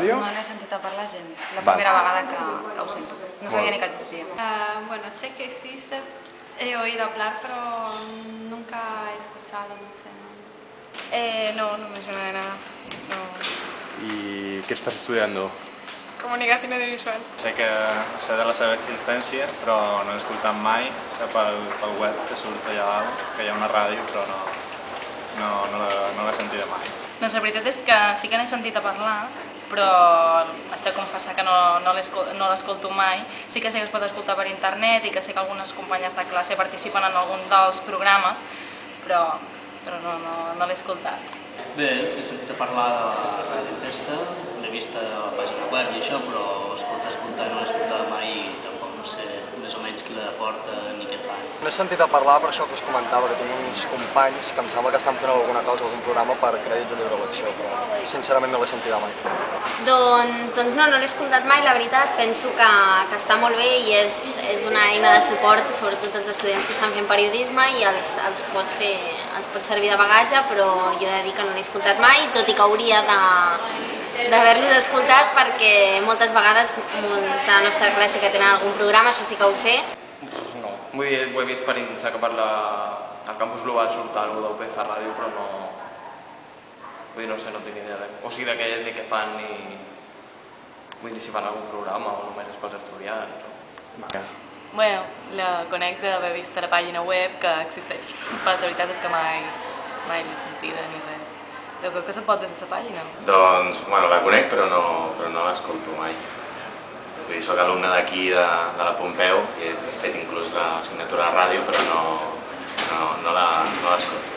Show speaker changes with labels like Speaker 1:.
Speaker 1: ràdio?
Speaker 2: No n'he sentit a parlar gens, la primera vegada que ho sento. No sabia ni que existia.
Speaker 3: Bueno, sé que existe, he oído hablar, pero nunca he escuchado, no sé.
Speaker 2: No me suena de nada.
Speaker 1: ¿Y qué estás estudiando?
Speaker 4: Comunicació audiovisual.
Speaker 5: Sé de la seva existència, però no he escoltat mai. Sé pel web que surt allà dalt, que hi ha una ràdio, però no l'he sentida mai.
Speaker 2: Doncs la veritat és que sí que n'he sentit a parlar, però haig de confessar que no l'escolto mai. Sí que sé que es pot escoltar per internet i que sé que algunes companyes de classe participen en algun dels programes, però no l'he escoltat.
Speaker 6: Bé, he sentit a parlar de la Ràdio Festa, l'he vist a la pàgina web i això, però escoltar no l'he escoltat mai i tampoc no sé més o menys qui la porta ni què fa.
Speaker 7: N'he sentit a parlar per això que us comentava, que tinc uns companys que em sembla que estan fent alguna cosa, algun programa per crèdits o lliure elecció, però sincerament no l'he sentida mai.
Speaker 8: Doncs no l'he escoltat mai, la veritat. Penso que està molt bé i és una eina de suport, sobretot als estudiants que estan fent periodisme i els pot servir de bagatge, però jo he de dir que no l'he escoltat mai, tot i que hauria d'haver-lo escoltat perquè moltes vegades molts de la nostra classe que tenen algun programa, això sí que ho sé.
Speaker 9: No, vull dir, ho he vist per Insta que al campus global surt alguna cosa d'UPC Ràdio, però no... Vull dir, no sé, no tinc idea o sigui d'aquelles ni què fan ni... Vull dir, si fan algun programa o només és pels estudiants o...
Speaker 4: Bueno, la conec d'haver vist a la pàgina web que existeix, però la veritat és que mai l'he sentida ni res. Però què se pot des de la pàgina?
Speaker 10: Doncs, bueno, la conec però no l'escolto mai. Vull dir, soc alumne d'aquí, de la Pompeu, i he fet inclús l'assignatura de ràdio, però no l'escolto.